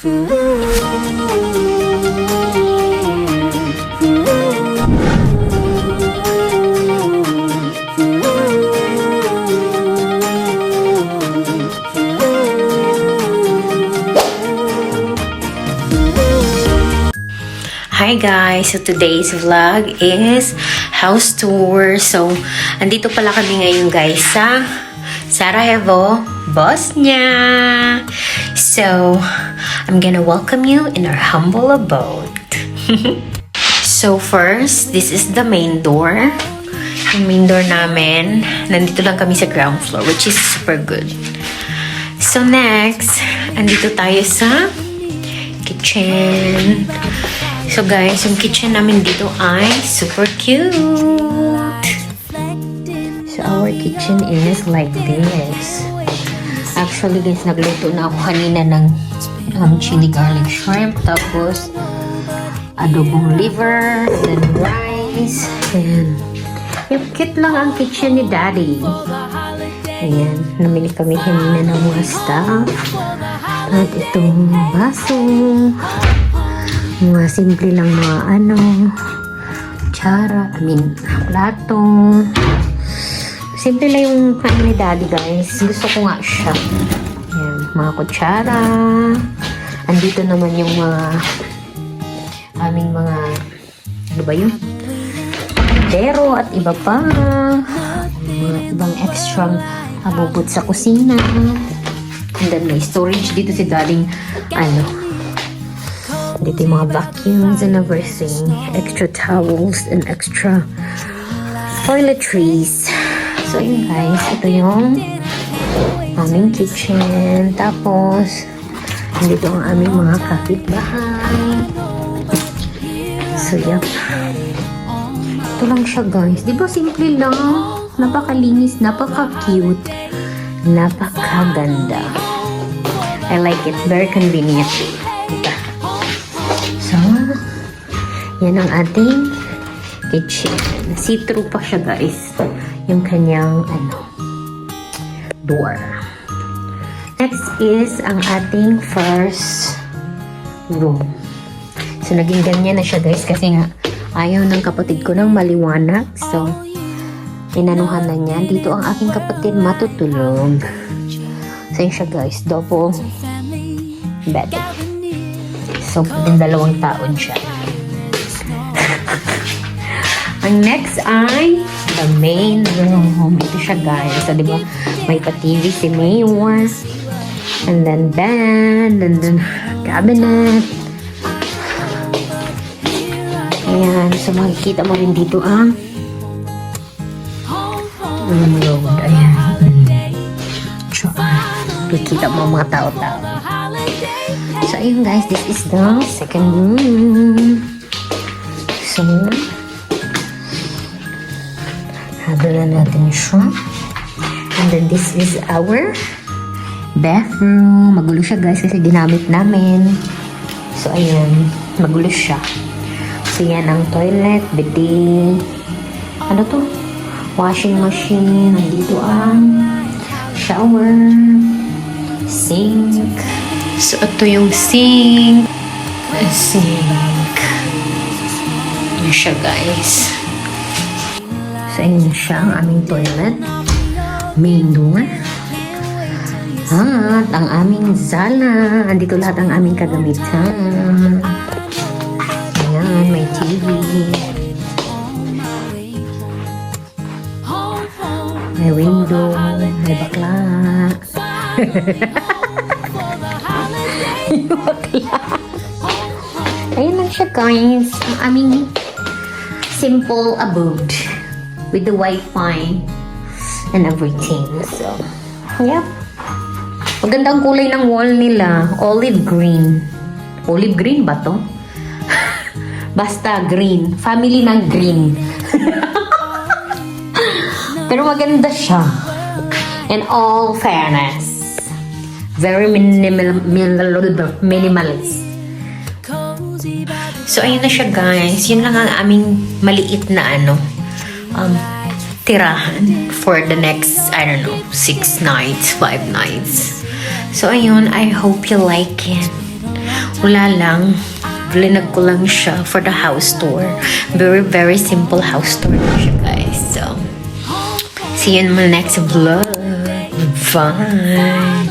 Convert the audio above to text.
Hi guys! So today's vlog is house tour. So, andito pala kami ngayon guys sa Sarajevo, Bosnia. So, I'm gonna welcome you in our humble abode. So first, this is the main door. Yung main door namin, nandito lang kami sa ground floor, which is super good. So next, andito tayo sa kitchen. So guys, yung kitchen namin dito ay super cute. So our kitchen is like this. Actually guys, nagluto na ako kanina ng chili garlic shrimp. Tapos adobong liver. Then rice. And yung cute lang ang kitchen ni Daddy. Ayan, namili kami kanina ng mga stuff. At itong baso. Mga simple lang mga plato. Simple lang yung kain ni Daddy guys. Gusto ko nga siya. Ayan, mga kutsara. Andito naman yung aming mga, ano ba yun? Pero at iba pa. Mga ibang extra abubot sa kusina. And then may storage dito si Daddy, dito yung mga vacuums and everything. Extra towels and extra toiletries. So yun guys, ito yung aming kitchen. Tapos, dito ang aming mga kapitbahay. So yep. Ito lang siya guys. Diba simple lang? Napakalinis, napaka-cute, napakaganda. I like it. Very convenient. Diba? So, yan ang ating kitchen. See-through pa siya guys. Yung kanyang door. Next is ang ating first room. So, naging ganyan na siya guys kasi nga ayaw ng kapatid ko ng maliwanag. So, inanuhan na niya. Dito ang aking kapatid matutulog. So, yun siya guys. Double bed. So, pwedeng 2 taon siya. Ang next ay the main room. Ito siya guys. So, diba, may pa-TV si Mayor. And then bed. And then cabinet. Ayan. So, makikita mo rin dito ang road. Ayan. So, makikita mo mga tao-tao. So, ayun guys, this is the second room. So, habol na natin siya. And then, this is our bathroom. Magulo siya guys kasi ginamit namin. So, ayun, magulo siya. So, yan ang toilet, bidet. Ano to? Washing machine. Nandito ang shower. Sink. So, ito yung sink. Sink. Yan siya, guys. So, ayun siya, ang aming toilet. Main door. At ang aming sala. Andito lahat ang aming kagamitan. Ayan, may TV. May window. May bakla. Ayun lang siya guys. Ang aming simple abode with the Wi-Fi and everything. So, yep. Magandang kulay ng wall nila. Olive green. Olive green ba to? Basta green. Family ng green. Pero maganda siya. In all fairness. Very minimalist. So, ayun na siya guys. Yun lang ang aming maliit na tirahan for the next, I don't know, 6 nights, 5 nights. So, ayun. I hope you like it. Wala lang. Linag ko lang siya for the house tour. Very simple house tour lang siya, guys. So, see you in my next vlog. Bye!